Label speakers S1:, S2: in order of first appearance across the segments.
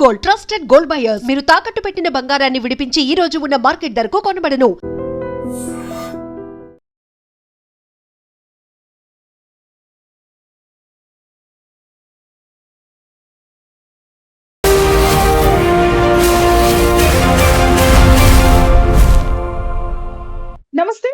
S1: Gold, trusted gold buyers. మీరు తాకట్టు పెట్టిన బంగారాన్ని విడిపించి ఈ రోజు ఉన్న మార్కెట్ ధరకు కొనబడను.
S2: నమస్తే,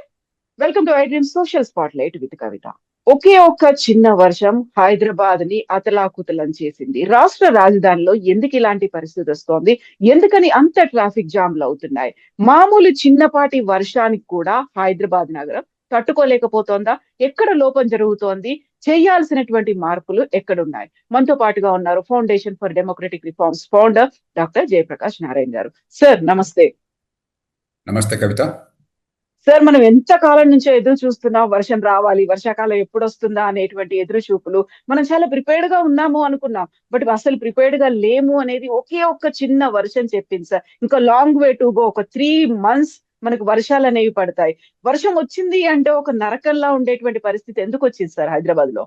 S2: welcome to I dream social spotlight with Kavitha. ఒకే ఒక్క చిన్న వర్షం హైదరాబాద్ ని అతలాకుతలం చేసింది. రాష్ట్ర రాజధానిలో ఎందుకు ఇలాంటి పరిస్థితి వస్తోంది? ఎందుకని అంత ట్రాఫిక్ జామ్లు అవుతున్నాయి? మామూలు చిన్నపాటి వర్షానికి కూడా హైదరాబాద్ నగరం తట్టుకోలేకపోతోందా? ఎక్కడ లోపం జరుగుతోంది? చేయాల్సినటువంటి మార్పులు ఎక్కడున్నాయి? మనతో పాటుగా ఉన్నారు foundation for democratic reforms founder doctor Jayaprakash Narayana గారు. సార్ నమస్తే.
S3: నమస్తే కవిత.
S2: సార్, మనం ఎంత కాలం నుంచో ఎదురు చూస్తున్నాం, వర్షం రావాలి, వర్షాకాలం ఎప్పుడు వస్తుందా అనేటువంటి ఎదురు చూపులు. మనం చాలా ప్రిపేర్డ్ గా ఉన్నాము అనుకున్నాం, బట్ అసలు ప్రిపేర్డ్ గా లేము అనేది ఒకే ఒక్క చిన్న వర్షం చెప్పింది సార్. ఇంకా లాంగ్ వే టు గో. ఒక 3 months మనకు వర్షాలు అనేవి పడతాయి. వర్షం వచ్చింది అంటే ఒక నరకంలా ఉండేటువంటి పరిస్థితి ఎందుకు వచ్చింది సార్ హైదరాబాద్ లో?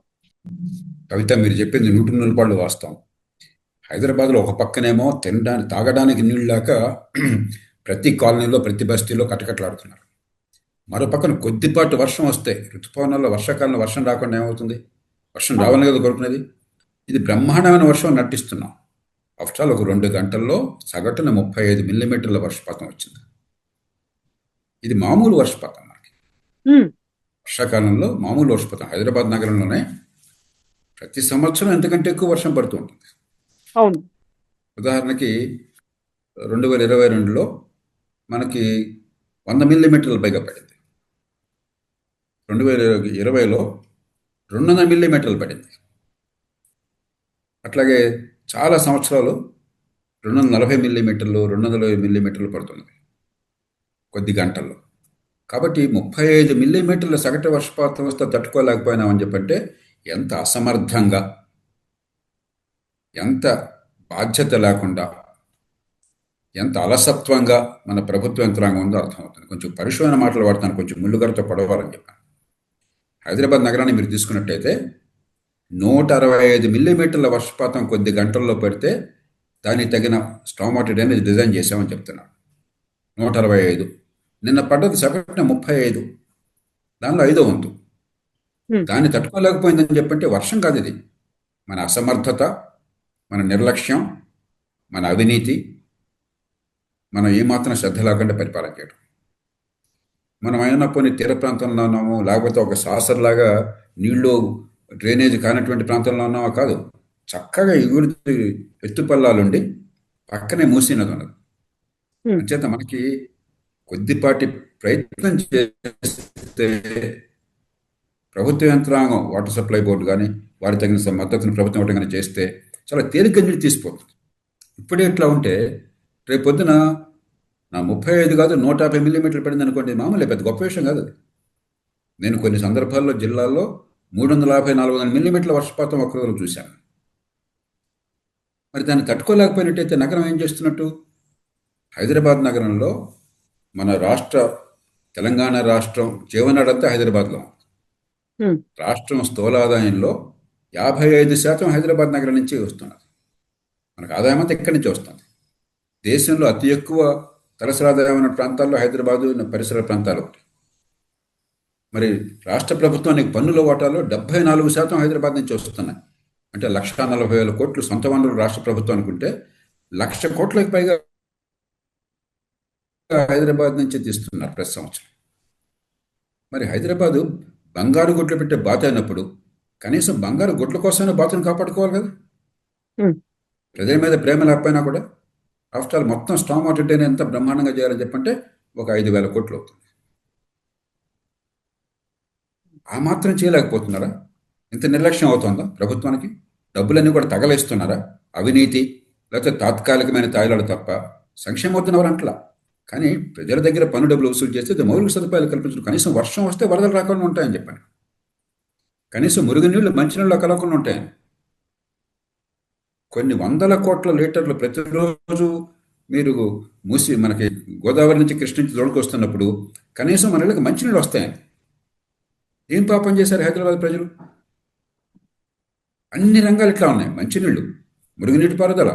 S3: కవిత, మీరు చెప్పింది 100% వాస్తవం. హైదరాబాద్లో ఒక పక్కనేమో తినడానికి తాగడానికి నీళ్ళు లేక ప్రతి కాలనీలో ప్రతి బస్తీలో కటకట్లాడుతున్నారు. మరో పక్కన కొద్దిపాటి వర్షం వస్తే, ఋతుపవనాల్లో వర్షాకాలంలో వర్షం రాకుండా ఏమవుతుంది? వర్షం రావాలని కదా కోరుకునేది. ఇది బ్రహ్మాండమైన వర్షం నటిస్తున్నాం. ఆఫ్టర్ ఆల్ ఒక 2 గంటల్లో సగటున 35 మిల్లీమీటర్ల వర్షపాతం వచ్చింది. ఇది మామూలు వర్షపాతం. మనకి వర్షాకాలంలో మామూలు వర్షపాతం హైదరాబాద్ నగరంలోనే ప్రతి సంవత్సరం ఎంతకంటే ఎక్కువ వర్షం పడుతూ ఉంటుంది.
S2: అవును.
S3: ఉదాహరణకి 2022లో మనకి 100 మిల్లీమీటర్ల పైగా పడింది. 2020లో 200 మిల్లీమీటర్లు పడింది. అట్లాగే చాలా సంవత్సరాలు 240 మిల్లీమీటర్లు 220 మిల్లీమీటర్లు పడుతున్నది కొద్ది గంటల్లో. కాబట్టి 35 మిల్లీమీటర్ల సగటు వర్షపాతం వస్తే తట్టుకోలేకపోయినామని చెప్పంటే ఎంత అసమర్థంగా, ఎంత బాధ్యత లేకుండా, ఎంత అలసత్వంగా మన ప్రభుత్వ యంత్రాంగం ఉందో అర్థమవుతుంది. కొంచెం పరుషమైన మాటలు వాడతాను, కొంచెం ముళ్ళుగారితో పడవాలని చెప్పాను. హైదరాబాద్ నగరాన్ని మీరు తీసుకున్నట్టయితే 165 మిల్లీమీటర్ల వర్షపాతం కొద్ది గంటల్లో పడితే దానికి తగిన స్టామ్ వాటర్ డ్రైనేజ్ డిజైన్ చేశామని చెప్తున్నాను. 165. నిన్న పడ్డది సగటున 35. దానిలో 5వ వంతు. దాన్ని తట్టుకోలేకపోయిందని చెప్పంటే వర్షం కాదు ఇది. మన అసమర్థత, మన నిర్లక్ష్యం, మన అవినీతి, మనం ఏమాత్రం శ్రద్ధ లేకుండా పరిపాలన చేయడం. మనం అయినా కొన్ని తీర ప్రాంతంలో ఉన్నాము, లేకపోతే ఒక సాసర్లాగా నీళ్ళు డ్రైనేజ్ కానటువంటి ప్రాంతంలో ఉన్నామా? కాదు. చక్కగా ఎగురు ఎత్తుపల్లాలుండి పక్కనే మూసినది ఉన్నది. అంచేత మనకి కొద్దిపాటి ప్రయత్నం చేస్తే ప్రభుత్వ యంత్రాంగం, వాటర్ సప్లై బోర్డు కానీ వారి తగిన మద్దతును ప్రభుత్వం ఇవ్వడం కానీ చేస్తే చాలా తేలిక నీళ్ళు తీసిపోతుంది. ఇప్పుడే ఇట్లా ఉంటే రేపు పొద్దున నా 35 కాదు 150 మిల్లీమీటర్లు పడింది అనుకోండి, మామూలే, పెద్ద గొప్ప విషయం కాదు అది. నేను కొన్ని సందర్భాల్లో జిల్లాల్లో 350-400 మిల్లీమీటర్ల వర్షపాతం ఒక్కరోజు చూశాను. మరి దాన్ని తట్టుకోలేకపోయినట్టయితే నగరం ఏం చేస్తున్నట్టు? హైదరాబాద్ నగరంలో మన తెలంగాణ రాష్ట్రం జీవనాడంతా హైదరాబాద్లో. రాష్ట్రం స్థూలాదాయంలో 55% హైదరాబాద్ నగరం నుంచి వస్తున్నది. మనకు ఆదాయం అంతా ఇక్కడి నుంచి వస్తుంది. దేశంలో అతి ఎక్కువ తలసరి ఆదాయం ఉన్న ప్రాంతాల్లో హైదరాబాదు పరిసర ప్రాంతాలు ఒకటి. మరి రాష్ట్ర ప్రభుత్వానికి పన్నుల వాటాలో 74% హైదరాబాద్ నుంచి వస్తున్నాయి. అంటే 1,40,000 కోట్లు సొంత వనరులు రాష్ట్ర ప్రభుత్వం అనుకుంటే 1,00,000 కోట్లకు పైగా హైదరాబాద్ నుంచి తీస్తున్నారు ప్రతి సంవత్సరం. మరి హైదరాబాదు బంగారు గుడ్లు పెట్టే బాత అయినప్పుడు కనీసం బంగారు గుడ్ల కోసమే బాతును కాపాడుకోవాలి కదా. ప్రజల మీద ప్రేమ లేకపోయినా కూడా ఆఫ్టర్ ఆల్ మొత్తం స్టామ్ వాటర్ డ్రైనేజ్ ఎంత బ్రహ్మాండంగా చేయాలని చెప్పంటే ఒక 5,000 కోట్లు అవుతుంది. ఆ మాత్రం చేయలేకపోతున్నారా? ఇంత నిర్లక్ష్యం అవుతుందా ప్రభుత్వానికి? డబ్బులన్నీ కూడా తగలేస్తున్నారా? అవినీతి లేకపోతే తాత్కాలికమైన తాయిలాలు తప్ప సంక్షేమం అవుతున్నవారు అంటలా. కానీ ప్రజల దగ్గర పన్ను డబ్బులు వసూలు చేస్తే మౌలిక సదుపాయాలు కల్పించడం. కనీసం వర్షం వస్తే వరదలు రాకుండా ఉంటాయని చెప్పండి. కనీసం మురుగునీళ్ళు మంచినీళ్ళు కలవకుండా ఉంటాయని. కొన్ని 100 కోట్ల లీటర్లు ప్రతిరోజు మీరు మనకి గోదావరి నుంచి కృష్ణ నుంచి తోడుకొస్తున్నప్పుడు కనీసం మన ఇళ్ళకి మంచినీళ్ళు వస్తాయని. ఏం పాపం చేశారు హైదరాబాద్ ప్రజలు? అన్ని రంగాలు ఇట్లా ఉన్నాయి. మంచినీళ్ళు, మురుగునీటి పారుదల,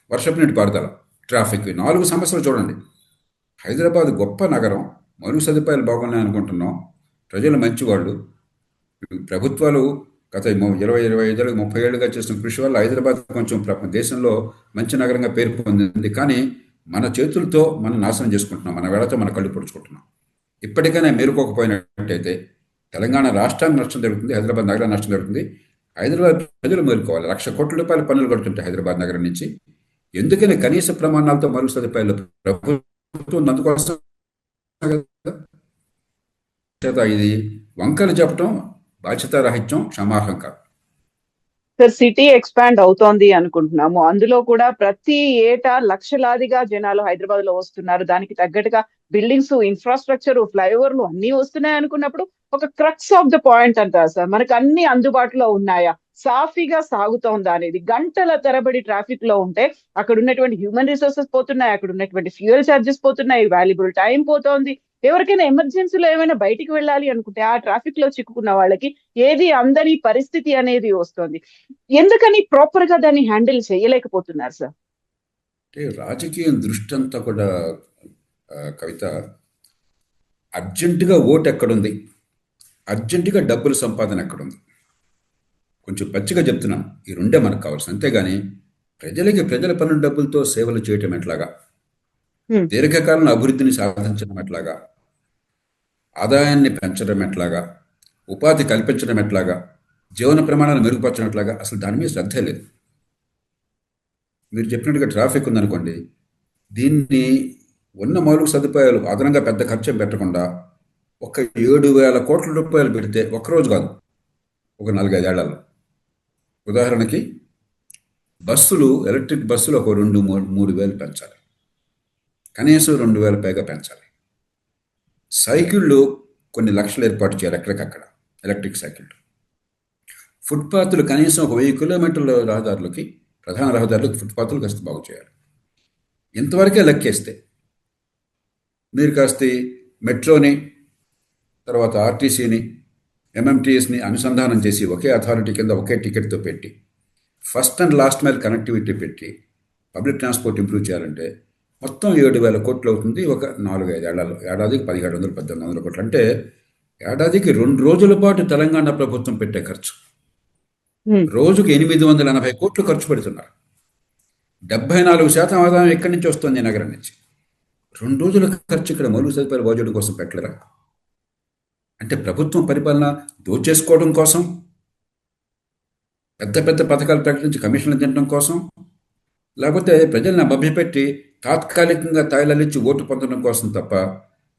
S3: వర్షపు నీటి పారుదల, ట్రాఫిక్, 4 సమస్యలు చూడండి. హైదరాబాద్ గొప్ప నగరం, మరుగు సదుపాయాలు బాగున్నాయి అనుకుంటున్నాం, ప్రజలు మంచివాళ్ళు. ప్రభుత్వాలు గత 20-25 ఏళ్ళు 30 ఏళ్ళుగా చేసిన కృషి వల్ల హైదరాబాద్ కొంచెం దేశంలో మంచి నగరంగా పేరు పొందింది. కానీ మన చేతులతో మనం నాశనం చేసుకుంటున్నాం, మన వేళతో మన కళ్ళు పొడుచుకుంటున్నాం. ఇప్పటికైనా మేలుకోకపోయినట్టయితే తెలంగాణ రాష్ట్రానికి నష్టం జరుగుతుంది, హైదరాబాద్ నగరానికి నష్టం జరుగుతుంది. హైదరాబాద్ ప్రజలు మేలుకోవాలి. 1,00,000 కోట్ల రూపాయల పన్నులు కడుతుంటాయి హైదరాబాద్ నగరం నుంచి. ఎందుకని కనీస ప్రమాణాలతో మరుగు సదుపాయాలు ప్రభుత్వం అందుకోసం ఇది వంకలు చెప్పడం బాధ్యతారాహిత్యం, క్షమార్హం కాదు.
S2: సార్, సిటీ ఎక్స్పాండ్ అవుతోంది అనుకుంటున్నాము. అందులో కూడా ప్రతి ఏటా లక్షలాదిగా జనాలు హైదరాబాద్ లో వస్తున్నారు. దానికి తగ్గట్టుగా బిల్డింగ్స్, ఇన్ఫ్రాస్ట్రక్చర్, ఫ్లైఓవర్లు అన్ని వస్తున్నాయి అనుకున్నప్పుడు ఒక క్రక్స్ ఆఫ్ ద పాయింట్ అంటారు సార్, మనకు అన్ని అందుబాటులో ఉన్నాయా, సాఫీగా సాగుతోందా అనేది. గంటల తరబడి ట్రాఫిక్ లో ఉంటే అక్కడ ఉన్నటువంటి హ్యూమన్ రిసోర్సెస్ పోతున్నాయి, అక్కడ ఉన్నటువంటి ఫ్యూయల్ ఛార్జెస్ పోతున్నాయి, వాల్యుబుల్ టైం పోతోంది. ఎవరికైనా ఎమర్జెన్సీలో ఏమైనా బయటికి వెళ్ళాలి అనుకుంటే ఆ ట్రాఫిక్ లో చిక్కుకున్న వాళ్ళకి ఏది అందని పరిస్థితి అనేది వస్తుంది. ఎందుకని ప్రాపర్ గా దాన్ని హ్యాండిల్ చేయలేకపోతున్నారు సార్?
S3: అంటే రాజకీయం దృష్టి అంతా కూడా కవిత, అర్జెంటుగా ఓటు ఎక్కడుంది, అర్జెంటుగా డబ్బుల సంపాదన ఎక్కడుంది. కొంచెం పచ్చిగా చెప్తున్నాను, ఈ రెండే మనకు కావాల్సింది. అంతేగాని ప్రజలకి ప్రజల పన్ను డబ్బులతో సేవలు చేయటం ఎట్లాగా, దీర్ఘకాలం అభివృద్ధిని సాధించడం ఎట్లాగా, ఆదాయాన్ని పెంచడం ఎట్లాగా, ఉపాధి కల్పించడం ఎట్లాగా, జీవన ప్రమాణాలు మెరుగుపరచడం ఎట్లాగా, అసలు దాని మీద శ్రద్ధ లేదు. మీరు చెప్పినట్టుగా ట్రాఫిక్ ఉందనుకోండి, దీన్ని ఉన్న మౌలిక సదుపాయాలు అదనంగా పెద్ద ఖర్చు పెట్టకుండా ఒక 7,000 కోట్ల రూపాయలు పెడితే ఒక్కరోజు కాదు, ఒక 4-5 ఏళ్లలో. ఉదాహరణకి బస్సులు, ఎలక్ట్రిక్ బస్సులు ఒక 2-3 వేలు పెంచాలి, కనీసం 2,000 పైగా పెంచాలి. సైకిళ్ళు కొన్ని లక్షలు ఏర్పాటు చేయాలి ఎక్కడికక్కడ, ఎలక్ట్రిక్ సైకిళ్ళు. ఫుట్పాత్లు కనీసం ఒక 1000 కిలోమీటర్ల రహదారులకి, ప్రధాన రహదారులకు ఫుట్పాత్లు కాస్త బాగు చేయాలి. ఇంతవరకే లెక్కేస్తే మీరు కాస్త మెట్రోని, తర్వాత ఆర్టీసీని, ఎంఎంటీఎస్ని అనుసంధానం చేసి ఒకే అథారిటీ కింద ఒకే టికెట్తో పెట్టి first and last mile connectivity పెట్టి పబ్లిక్ ట్రాన్స్పోర్ట్ ఇంప్రూవ్ చేయాలంటే మొత్తం 7,000 కోట్లు అవుతుంది. ఒక 4-5 ఏళ్లలో ఏడాదికి 1,700-1,800 కోట్లు. అంటే ఏడాదికి 2 రోజుల పాటు తెలంగాణ ప్రభుత్వం పెట్టే ఖర్చు రోజుకు 880 కోట్లు ఖర్చు పెడుతున్నారు. 74% ఆదాయం ఎక్కడి నుంచి వస్తుంది? నగరం నుంచి. 2 రోజుల ఖర్చు ఇక్కడ మౌలిక సదుపాయాల బాధ్యత కోసం పెట్టలేరా? అంటే ప్రభుత్వం పరిపాలన దోచేసుకోవడం కోసం, పెద్ద పెద్ద పథకాలు ప్రకటించి కమిషన్లు తినడం కోసం, లేకపోతే ప్రజల్ని మభ్యపెట్టి తాత్కాలికంగా తాయిలలిచ్చి ఓటు పొందడం కోసం తప్ప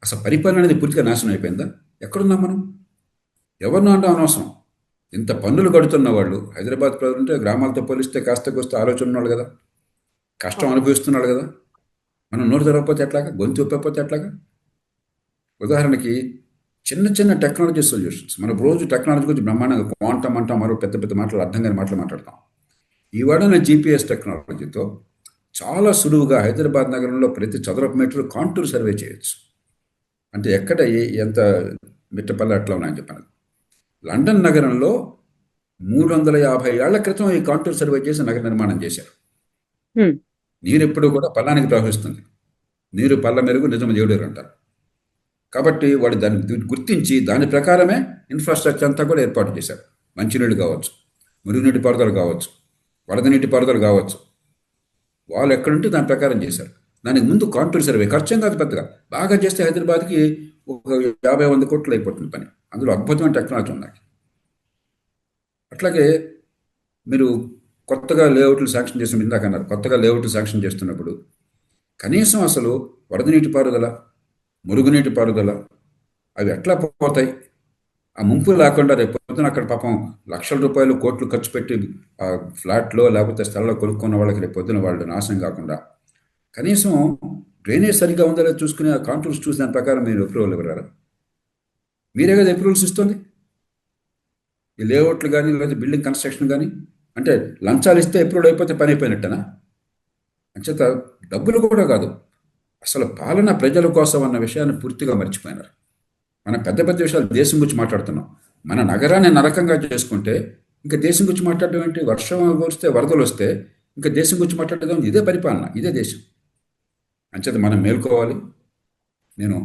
S3: అసలు పరిపాలన అనేది పూర్తిగా నాశనం అయిపోయిందా? ఎక్కడున్నాం మనం? ఎవరినో అంటే అనవసరం. ఇంత పన్నులు కడుతున్న వాళ్ళు హైదరాబాద్ ప్రజలు అంటే గ్రామాలతో పోలిస్తే కాస్త కోస్త ఆలోచన ఉన్నాడు కదా, కష్టం అనుభవిస్తున్నాడు కదా. మనం నోరు తెరవకపోతే ఎట్లాగా, గొంతు ఒప్పకపోతే ఎట్లాగా? ఉదాహరణకి చిన్న చిన్న టెక్నాలజీ సొల్యూషన్స్, మనం రోజు టెక్నాలజీ గురించి బ్రహ్మాండంగా క్వాంటమ్ అంటాం, మరో పెద్ద పెద్ద మాటలు, అర్థం కాని మాటలు మాట్లాడతాం. ఈ వాడన జీపీఎస్ టెక్నాలజీతో చాలా సులువుగా హైదరాబాద్ నగరంలో ప్రతి చదరపు మీటర్ కాంటూర్ సర్వే చేయొచ్చు. అంటే ఎక్కడ ఎంత మిట్టపల్లి అట్లా ఉన్నాయని చెప్పాను. లండన్ నగరంలో 350 ఏళ్ల క్రితం ఈ కాంటూర్ సర్వే చేసి నగర నిర్మాణం చేశారు. నీరు ఎప్పుడు కూడా పల్లానికి ప్రవహిస్తుంది, నీరు పల్ల మెరుగు నిజం దేవుడు అంటారు. కాబట్టి వాడు దాన్ని గుర్తించి దాని ప్రకారమే ఇన్ఫ్రాస్ట్రక్చర్ అంతా కూడా ఏర్పాటు చేశారు. మంచినీళ్ళు కావచ్చు, మురుగునీటి పారుదల కావచ్చు, వరద నీటి పారుదల కావచ్చు, వాళ్ళు ఎక్కడుంటే దాని ప్రకారం చేశారు. దానికి ముందు కాంటూర్ సర్వే ఖర్చం కాదు పెద్దగా, బాగా చేస్తే హైదరాబాద్కి ఒక 50-100 కోట్లు అయిపోతుంది పని. అందులో అద్భుతమైన టెక్నాలజీ ఉన్నాయి. అట్లాగే మీరు కొత్తగా లేఅవుట్లు శాంక్షన్ చేసిన ఇందాక అన్నారు, కొత్తగా లేఅవుట్లు శాంక్షన్ చేస్తున్నప్పుడు కనీసం అసలు వరద నీటి పారుదల, మురుగునీటి పారుదల అవి ఎట్లా పోతాయి? ఆ ముంపు లేకుండా రేపు పొద్దున అక్కడ పాపం లక్షల రూపాయలు కోట్లు ఖర్చు పెట్టి ఆ ఫ్లాట్లో లేకపోతే స్థలంలో కొనుక్కున్న వాళ్ళకి రేపు పొద్దున వాళ్ళు నాశనం కాకుండా కనీసం డ్రైనేజ్ సరిగ్గా ఉందో లేదో చూసుకుని ఆ కాంటూర్స్ చూసి దాని ప్రకారం మీరు అప్రూవల్ ఇవ్వరారా? మీరే కదా అప్రూవల్స్ ఇస్తుంది. ఈ లేఅవుట్లు కానీ లేదా బిల్డింగ్ కన్స్ట్రక్షన్ కానీ అంటే లంచాలు ఇస్తే అప్రూవల్ అయిపోతే పని అయిపోయినట్టనా? అంచేత డబ్బులు కూడా కాదు, అసలు పాలన ప్రజల కోసం అన్న విషయాన్ని పూర్తిగా మర్చిపోయినారు. మనం పెద్ద పెద్ద విషయాలు దేశం గురించి మాట్లాడుతున్నాం. మన నగరాన్ని నరకంగా చేసుకుంటే ఇంకా దేశం గురించి మాట్లాడడం ఏంటి? వర్షం వస్తే, వరదలు వస్తే ఇంకా దేశం గురించి మాట్లాడదాం, ఇదే పరిపాలన, ఇదే దేశం. అంచేత మనం మేల్కోవాలి. నేను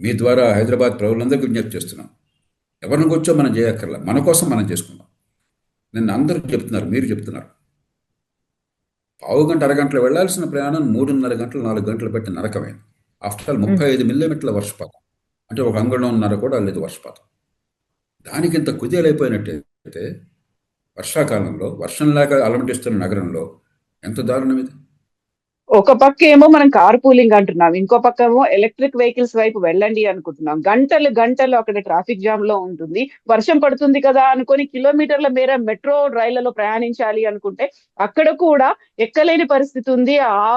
S3: మీ ద్వారా హైదరాబాద్ ప్రజలందరికీ విజ్ఞప్తి చేస్తున్నాను, ఎవరిని కూర్చో మనం చేయక్కర్లా, మన కోసం మనం చేసుకుందాం. నిన్న అందరూ చెప్తున్నారు, మీరు చెప్తున్నారు, పావు గంట అరగంటలో వెళ్లాల్సిన ప్రయాణం 3:30 గంటలు 4 గంటలు పెట్టి నరకమైంది. ఆఫ్టర్ ఆల్ 35 మిల్లీమీటర్ల వర్షపాతం, అంటే ఒక అంగుళంన్నర కూడా లేదు వర్షపాతం. దానికి ఇంత కుదేలైపోయినట్టయితే వర్షాకాలంలో వర్షం లేక అలమటిస్తున్న నగరంలో ఎంత దారుణం ఇది.
S2: ఒక పక్క ఏమో మనం కార్ పూలింగ్ అంటున్నాం, ఇంకో పక్క ఏమో ఎలక్ట్రిక్ వెహికల్స్ వైపు వెళ్ళండి అనుకుంటున్నాం. గంటలు గంటలు అక్కడ ట్రాఫిక్ జామ్ లో ఉంటుంది. వర్షం పడుతుంది కదా అనుకొని కిలోమీటర్ల మేర మెట్రో రైళ్లలో ప్రయాణించాలి అనుకుంటే అక్కడ కూడా ఎక్కలేని పరిస్థితి ఉంది. ఆ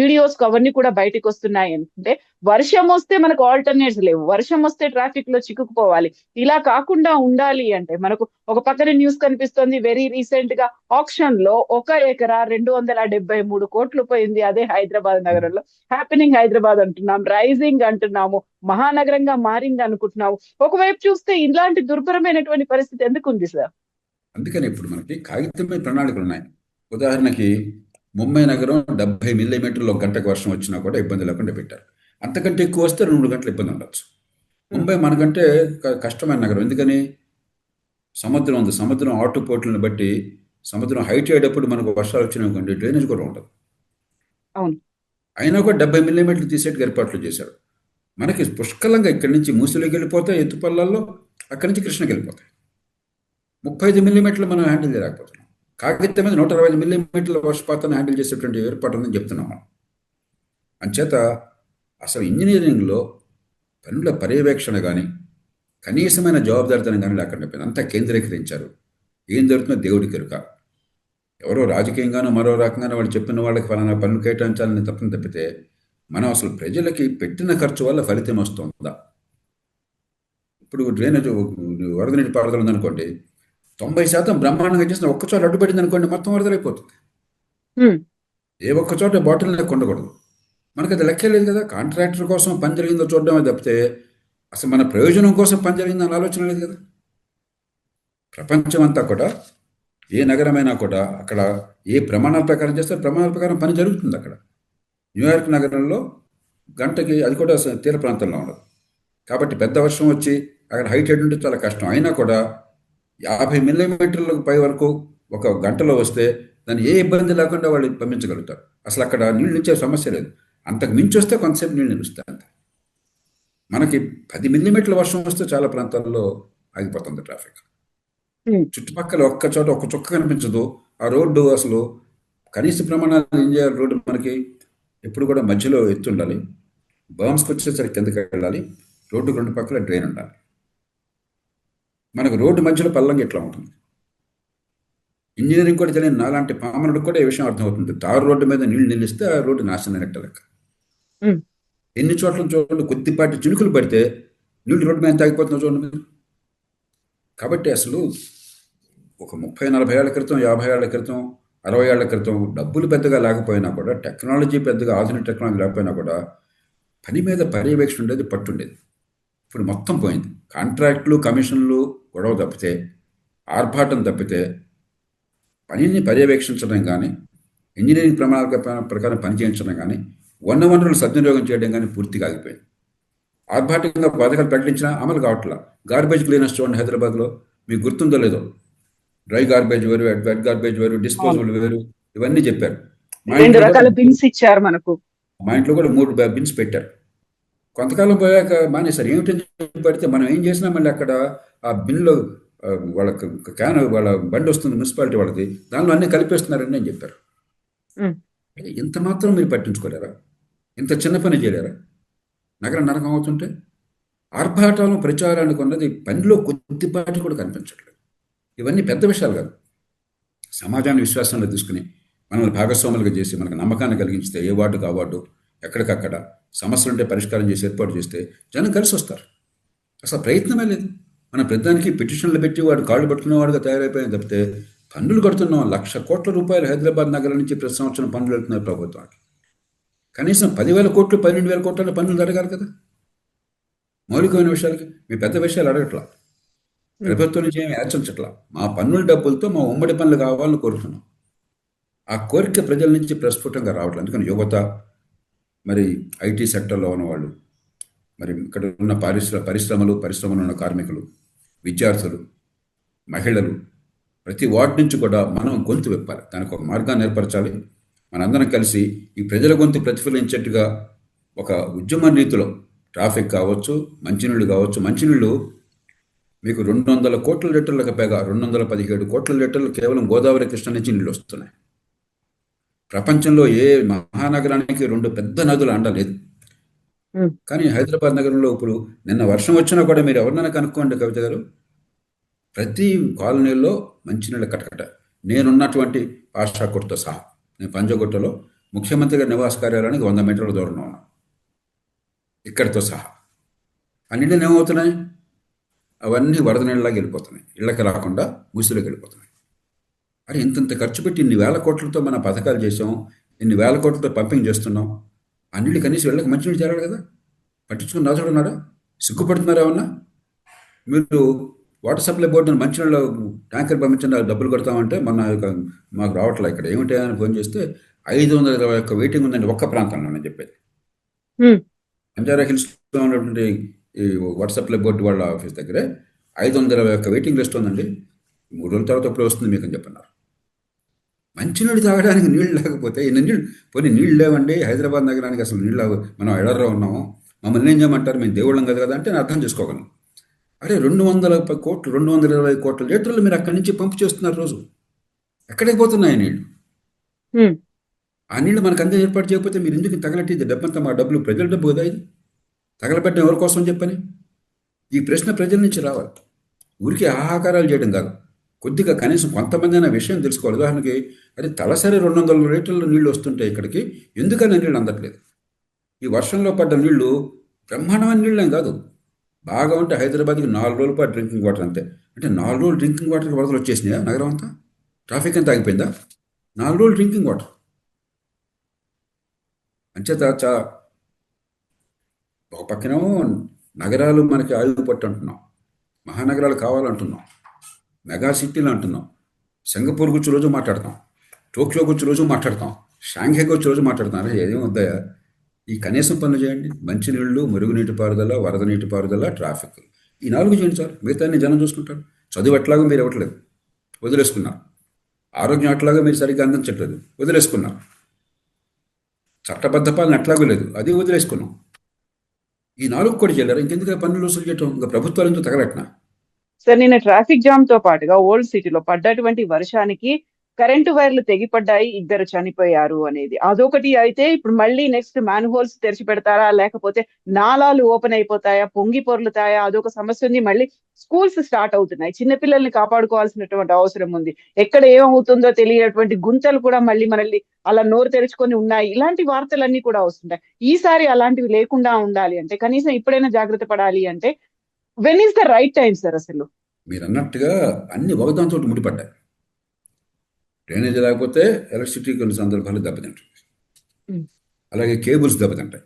S2: వీడియోస్ అవన్నీ కూడా బయటకు వస్తున్నాయి అనుకుంటే వర్షం వస్తే మనకు ఆల్టర్నేట్స్ లేవు, వర్షం వస్తే ట్రాఫిక్ లో చిక్కుకుపోవాలి. ఇలా కాకుండా ఉండాలి అంటే మనకు ఒక పక్కన న్యూస్ కనిపిస్తుంది, వెరీ రీసెంట్ గా ఆక్షన్ లో 1 ఎకరా 273 కోట్లు పోయింది అదే హైదరాబాద్ నగరంలో. హ్యాపెనింగ్ హైదరాబాద్ అంటున్నాం, రైజింగ్ అంటున్నాము, మహానగరంగా మారింది అనుకుంటున్నాము. ఒకవైపు చూస్తే ఇలాంటి దుర్భరమైనటువంటి పరిస్థితి ఎందుకు ఉంది సార్?
S3: అందుకని ఇప్పుడు మనకి కాగితమే ప్రణాళికలు ఉన్నాయి. ఉదాహరణకి ముంబై నగరం 70 మిల్లీమీటర్లు ఒక గంటకు వర్షం వచ్చినా కూడా ఇబ్బంది లేకుండా పెట్టారు. అంతకంటే ఎక్కువ వస్తే 2 గంటలు ఇబ్బంది ఉండొచ్చు. ముంబై మనకంటే కష్టమైన నగరం, ఎందుకని సముద్రం ఉంది. సముద్రం ఆటుపోట్లను బట్టి సముద్రం హైట్ అయ్యేటప్పుడు మనకు వర్షాలు వచ్చినాయి, డ్రైనేజ్ కూడా ఉండదు.
S2: అవును,
S3: అయినా కూడా 70 మిల్లీమీటర్లు తీసేట్టుగా ఏర్పాట్లు చేశారు. మనకి పుష్కలంగా ఇక్కడి నుంచి మూసిలోకి వెళ్ళిపోతాయి ఎత్తుపల్లాల్లో, అక్కడి నుంచి కృష్ణకి వెళ్ళిపోతాయి. 35 మిల్లీమీటర్లు మనం హ్యాండిల్ చేయలేకపోతున్నాం. కాగితం మీద 125 మిల్లీమీటర్ల వర్షపాతాన్ని హ్యాండిల్ చేసేటువంటి ఏర్పాటు ఉందని చెప్తున్నాం మనం. అంచేత అసలు ఇంజనీరింగ్లో పనుల పర్యవేక్షణ కానీ కనీసమైన జవాబుదారితనం కానీ లేకుండా పోయింది. అంతా కేంద్రీకరించారు. ఏం జరుగుతుందో దేవుడికి ఎరుక. ఎవరో రాజకీయంగానో మరో రకంగానో వాళ్ళు చెప్పిన వాళ్ళకి ఫలానా పనులు కేటాయించాలని తప్పితే మనం అసలు ప్రజలకి పెట్టిన ఖర్చు వల్ల ఫలితం వస్తుందా? ఇప్పుడు డ్రైనేజ్ వరద నీటి పారుదల ఉందనుకోండి, 90% బ్రహ్మాండంగా చేసిన ఒక్కచోట అడ్డుపడింది అనుకోండి, మొత్తం వరదలైపోతుంది. ఏ ఒక్కచోట బాటిల్ నెక్ ఉండకూడదు. మనకు అది లెక్కే లేదు కదా. కాంట్రాక్టర్ కోసం పని జరిగిందో చూడడమే తప్పితే అసలు మన ప్రయోజనం కోసం పని జరిగిందని ఆలోచన లేదు కదా. ప్రపంచం అంతా కూడా ఏ నగరమైనా కూడా అక్కడ ఏ ప్రమాణాల ప్రకారం చేస్తే ప్రమాణాల ప్రకారం పని జరుగుతుంది. అక్కడ న్యూయార్క్ నగరంలో గంటకి, అది కూడా తీర ప్రాంతంలో ఉండదు కాబట్టి పెద్ద వర్షం వచ్చి అక్కడ హైట్ ఉంటే చాలా కష్టం. అయినా కూడా 50 మిల్లీమీటర్లకు పై వరకు ఒక గంటలో వస్తే దాన్ని ఏ ఇబ్బంది లేకుండా వాళ్ళు పంపించగలుగుతారు. అసలు అక్కడ నీళ్ళు నిచ్చే సమస్య లేదు. అంతకు మించి వస్తే కొంతసేపు నీళ్ళు నిలుస్తాయి అంతే. మనకి 10 మిల్లీమీటర్ల వర్షం వస్తే చాలా ప్రాంతాల్లో ఆగిపోతుంది ట్రాఫిక్. చుట్టుపక్కల ఒక్క చోట ఒక్క చుక్క కనిపించదు. ఆ రోడ్డు అసలు కనీస ప్రమాణాలు ఏం చేయాలి? రోడ్డు మనకి ఎప్పుడు కూడా మధ్యలో ఎత్తు ఉండాలి, బర్మ్స్కి వచ్చేసరికి కిందకి వెళ్ళాలి, రోడ్డుకు 2 పక్కల డ్రైన్ ఉండాలి. మనకు రోడ్డు మధ్యలో పల్లంగా ఎట్లా ఉంటుంది? ఇంజనీరింగ్ కూడా తెలియని నాలాంటి పామనుడికి కూడా ఈ విషయం అర్థమవుతుంది. తారు రోడ్డు మీద నీళ్లు నిలిస్తే ఆ రోడ్డు నాశనం అయినట్టు లెక్క. ఎన్ని చోట్ల చూడండి, కొద్దిపాటి చినుకులు పడితే నీళ్లు రోడ్డు మీద ఎంత ఆగిపోతుందో చూడండి మీరు. కాబట్టి అసలు ఒక 30-40 ఏళ్ల క్రితం, 50 ఏళ్ల క్రితం, 60 ఏళ్ల క్రితం డబ్బులు పెద్దగా లేకపోయినా కూడా, టెక్నాలజీ పెద్దగా ఆధునిక టెక్నాలజీ లేకపోయినా కూడా పని మీద పర్యవేక్షణ ఉండేది, పట్టుండేది. ఇప్పుడు మొత్తం పోయింది. కాంట్రాక్టులు, కమిషన్లు గొడవ తప్పితే, ఆర్భాటం తప్పితే పనిని పర్యవేక్షించడం కానీ, ఇంజనీరింగ్ ప్రమాణాల ప్రకారం పనిచేయించడం కానీ, వనరులు సద్వినియోగం చేయడం కానీ పూర్తిగా ఆగిపోయింది. ఆర్భాటంగా పథకాలు ప్రకటించినా అమలు కావట్లా. గార్బేజ్ క్లీనర్స్ చూడండి హైదరాబాద్లో, మీకు గుర్తుందో లేదో, డ్రై గార్బేజ్ వేరు, వెట్ గార్బేజ్ వేరు, డిస్పోజబుల్ వేరు, ఇవన్నీ చెప్పారు.
S2: 2 రకాల బిన్స్ ఇచ్చారు మనకు. మా
S3: ఇంట్లో కూడా 3 బిన్స్ పెట్టారు. కొంతకాలం పోయాక మానేశారు. ఏమిటని పడితే మనం ఏం చేసినా మళ్ళీ అక్కడ ఆ బిన్లో వాళ్ళ క్యాన్, వాళ్ళ బండి వస్తుంది మున్సిపాలిటీ వాళ్ళది, దానిలో అన్నీ కలిపేస్తున్నారని నేను చెప్పారు. ఇంత మాత్రం మీరు పట్టించుకోలేరా? ఇంత చిన్న పని చేయలేరా? నగరం నరకం అవుతుంటే ఆర్భాటాలను ప్రచారానికి ఉన్నది పనిలో కొద్దిపాటి కూడా కనిపించట్లేదు. ఇవన్నీ పెద్ద విషయాలు కాదు. సమాజాన్ని విశ్వాసంలో తీసుకుని మనల్ని భాగస్వాములుగా చేసి మనకు నమ్మకాన్ని కలిగించితే ఏ వార్డుకు ఆ వార్డు, ఎక్కడికక్కడ సమస్యలు ఉంటే పరిష్కారం చేసి ఏర్పాటు చేస్తే జనం కలిసి వస్తారు. అసలు ప్రయత్నమే లేదు. మన పెద్దానికి పిటిషన్లు పెట్టి వాడు కాళ్ళు పట్టుకునేవాడుగా తయారైపోయింది తప్పితే పన్నులు కడుతున్నాం. 1,00,000 కోట్ల రూపాయలు హైదరాబాద్ నగరం నుంచి ప్రతి సంవత్సరం పన్నులు వెళ్తున్నారు ప్రభుత్వానికి. కనీసం 10,000 కోట్లు 12,000 కోట్ల పన్నులు అడగాలి కదా మౌలికమైన విషయాలకి. మీ పెద్ద విషయాలు అడగట్లా, ప్రభుత్వం నుంచి ఏమి యాచించట్లా. మా పన్నుల డబ్బులతో మా ఉమ్మడి పనులు కావాలని కోరుతున్నాం. ఆ కోరిక ప్రజల నుంచి ప్రస్ఫుటంగా రావట్లేదు. అందుకని యువత, మరి ఐటీ సెక్టర్లో ఉన్నవాళ్ళు, మరి ఇక్కడ ఉన్న పరిశ్రమలో ఉన్న కార్మికులు, విద్యార్థులు, మహిళలు, ప్రతి వార్డు నుంచి కూడా మనం గొంతు విప్పాలి. దానికి ఒక మార్గాన్ని ఏర్పరచాలి. మనందరం కలిసి ఈ ప్రజల గొంతు ప్రతిఫలించేట్టుగా ఒక ఉద్యమ రీతిలో ట్రాఫిక్ కావచ్చు, మంచినీళ్ళు కావచ్చు. మంచినీళ్ళు మీకు 200 కోట్ల లీటర్లకు పైగా 217 కోట్ల లీటర్లు కేవలం గోదావరి, కృష్ణ నుంచి నీళ్ళు వస్తున్నాయి. ప్రపంచంలో ఏ మహానగరానికి 2 పెద్ద నదులు అండలేదు. కానీ హైదరాబాద్ నగరంలో ఇప్పుడు నిన్న వర్షం వచ్చినా కూడా మీరు ఎవరినైనా కనుక్కోండి కవిత గారు, ప్రతి కాలనీల్లో మంచినీళ్ళ కటకట. నేనున్నటువంటి పాషాకోట్తో సహా, నేను పంజగుట్టలో ముఖ్యమంత్రి గారి నివాస కార్యాలయానికి 100 మీటర్ల దూరంలో ఉన్నాను, ఇక్కడితో సహా. ఆ నీళ్ళు ఏమవుతున్నాయి? అవన్నీ వరద నీళ్ళలాగా వెళ్ళిపోతున్నాయి, ఇళ్ళకి రాకుండా మూసిలోకి వెళ్ళిపోతున్నాయి. అరే, ఇంత ఖర్చు పెట్టి ఇన్ని వేల కోట్లతో మన పథకాలు చేసాం, ఇన్ని వేల కోట్లతో పంపింగ్ చేస్తున్నాం. ఆ నీళ్ళు కనీసం ఇళ్ళకి మంచినీళ్ళు చేరాలి కదా. పట్టించుకుని రాజుడున్నారా? సిగ్గుపడుతున్నారా ఏమన్నా? మీరు వాటర్ సప్లై బోర్డుని మంచినీళ్ళ ట్యాంకర్ పంపించండి, డబ్బులు కొడతామంటే మాకు రావట్లే. ఇక్కడ ఏమిటి అని ఫోన్ చేస్తే 521 వెయిటింగ్ ఉందండి ఒక్క ప్రాంతంలో అని చెప్పేది. బంజారా హిల్స్లో ఉన్నటువంటి ఈ వాటర్ సప్లై బోర్డు వాళ్ళ ఆఫీస్ దగ్గరే 521 వెయిటింగ్ లిస్ట్ ఉందండి. 3 రోజుల తర్వాత ఎప్పుడు వస్తుంది మీకు అని చెప్పన్నారు. మంచినీళ్ళు తాగడానికి నీళ్ళు లేకపోతే ఇన్ని నీళ్ళు పోనీ నీళ్ళు లేవండి హైదరాబాద్ నగరానికి, అసలు నీళ్ళు మనం ఎడర్లో ఉన్నాము, మమ్మల్ని ఏం చేయమంటారు, మేము దేవుళ్ళం కదా అంటే నేను అర్థం చేసుకోగలను. అరే, 220 కోట్ల లీటర్లు మీరు అక్కడి నుంచి పంపు చేస్తున్నారు రోజు. ఎక్కడికి పోతున్నాయి నీళ్ళు? ఆ నీళ్ళు మనకు అందే ఏర్పాటు చేయకపోతే మీరు ఎందుకు తగలట్టి డబ్బంతా? మా డబ్బులు ప్రజల డబ్బు కదా, ఇది తగలబెట్టడం ఎవరి కోసం చెప్పని ఈ ప్రశ్న ప్రజల నుంచి రావాలి. ఊరికి ఆహాకారాలు చేయడం కాదు, కొద్దిగా కనీసం కొంతమంది అయినా విషయం తెలుసుకోవాలి. ఉదాహరణకి, అరే తలసరి 200 లీటర్ల నీళ్లు వస్తుంటాయి ఇక్కడికి, ఎందుకని నీళ్ళు అందట్లేదు? ఈ వర్షంలో పడ్డ నీళ్లు బ్రహ్మాండమైన నీళ్ళు ఏం కాదు. బాగా ఉంటే హైదరాబాద్కి 4 రోజుల పాటు డ్రింకింగ్ వాటర్ అంతే. అంటే 4 రోజులు డ్రింకింగ్ వాటర్కి వరదలు వచ్చేసినాయా నగరం అంతా? ట్రాఫిక్ అంతా ఆగిపోయిందా? 4 రోజులు డ్రింకింగ్ వాటర్. అంచేత ఒక పక్కనేమో నగరాలు మనకి ఆయుధ పట్టు అంటున్నాం, మహానగరాలు కావాలంటున్నాం, మెగా సిటీలు అంటున్నాం, సింగపూర్ గురించి రోజు మాట్లాడతాం, టోక్యో గురించి రోజు మాట్లాడతాం, షాంఘై గురించి రోజు మాట్లాడతాం. అరే ఏదేం వద్దాయా? ఈ కనీసం పనులు చేయండి. మంచినీళ్ళు, మురుగునీటి పారుదల, వరద నీటి పారుదల, ట్రాఫిక్, ఈ 4 చేయండి సార్. మిగతా జనం చూసుకుంటారు. చదువు ఎట్లాగో మీరు ఇవ్వట్లేదు, వదిలేసుకున్నారు. ఆరోగ్యం అట్లాగో మీరు సరిగ్గా అందించట్లేదు, వదిలేసుకున్నారు. చట్టబద్ధ పాలన ఎట్లాగో లేదు, అది వదిలేసుకున్నాం. ఈ 4 కూడా చేయలేరు. ఇంకెందుకు పన్నులు వసూలు చేయటం? ఇంకా ప్రభుత్వాలు ఎందుకు తగలట్నా?
S2: సార్, నిన్న ట్రాఫిక్ జామ్ తో పాటుగా ఓల్డ్ సిటీలో పడ్డటువంటి వర్షానికి కరెంటు వైర్లు తెగిపడ్డాయి, 2 చనిపోయారు అనేది అదొకటి. అయితే ఇప్పుడు మళ్ళీ నెక్స్ట్ మ్యాన్ హోల్స్ తెరిచి పెడతారా, లేకపోతే నాలాలు ఓపెన్ అయిపోతాయా, పొంగి పొర్లుతాయా, అదొక సమస్య ఉంది. మళ్ళీ స్కూల్స్ స్టార్ట్ అవుతున్నాయి, చిన్నపిల్లల్ని కాపాడుకోవాల్సినటువంటి అవసరం ఉంది. ఎక్కడ ఏమవుతుందో తెలియనటువంటి గుంతలు కూడా మళ్ళీ మనల్ని అలా నోరు తెరుచుకొని ఉన్నాయి. ఇలాంటి వార్తలన్నీ కూడా వస్తుంటాయి. ఈసారి అలాంటివి లేకుండా ఉండాలి అంటే, కనీసం ఇప్పుడైనా జాగ్రత్త పడాలి అంటే, when is the right time sir? అసలు
S3: మీరు అన్నట్టుగా అన్ని ఒకదాంతో ముడిపడ్డాయి. డ్రైనేజ్ లేకపోతే ఎలక్ట్రిసిటీ కొన్ని సందర్భాలు దెబ్బతింటుంది. అలాగే కేబుల్స్ దెబ్బతింటాయి.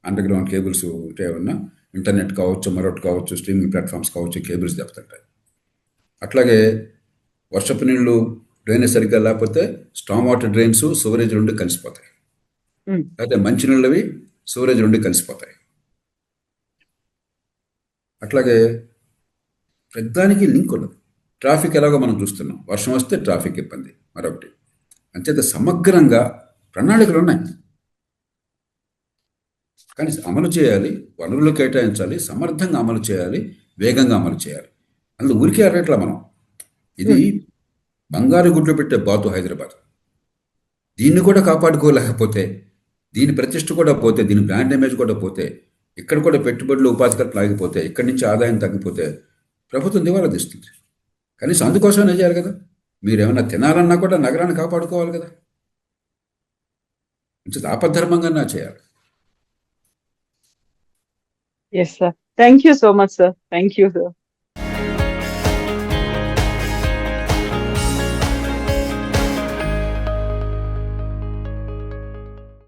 S3: అండర్ గ్రౌండ్ కేబుల్స్ ఉంటే ఏమన్నా ఇంటర్నెట్ కావచ్చు, మరొకటి కావచ్చు, స్ట్రీమింగ్ ప్లాట్ఫామ్స్ కావచ్చు, కేబుల్స్ దెబ్బతింటాయి. అట్లాగే వర్షపు నీళ్లు డ్రైనేజ్ సరిగ్గా లేకపోతే స్టామ్ వాటర్ డ్రైన్స్, సివరేజ్ 2 కలిసిపోతాయి. అయితే మంచినీళ్ళవి సివరేజ్ 2 కలిసిపోతాయి. అట్లాగే పెద్దానికి లింక్ ఉన్నది. ట్రాఫిక్ ఎలాగో మనం చూస్తున్నాం, వర్షం వస్తే ట్రాఫిక్ ఇబ్బంది మరొకటి. అంచేత సమగ్రంగా ప్రణాళికలు ఉన్నాయి, కానీ అమలు చేయాలి, వనరులు కేటాయించాలి, సమర్థంగా అమలు చేయాలి, వేగంగా అమలు చేయాలి. అందులో ఊరికే అరగట్లా మనం. ఇది బంగారు గుడ్లు పెట్టే బాతు హైదరాబాద్. దీన్ని కూడా కాపాడుకోలేకపోతే, దీని ప్రతిష్ట కూడా పోతే, దీని బ్రాండ్ ఇమేజ్ కూడా పోతే, ఇక్కడ కూడా పెట్టుబడులు, ఉపాధి కల్పన ఆగిపోతే, ఇక్కడి నుంచి ఆదాయం తగ్గిపోతే ప్రభుత్వం దివాలా తీస్తుంది. కనీసం అందుకోసమే చేయాలి కదా. మీరేమన్నా తినాలన్నా కూడా నగరాన్ని కాపాడుకోవాలి కదా. ఆపద్ధర్మంగా చేయాలి.
S2: Yes sir, thank you so much sir. Thank you sir.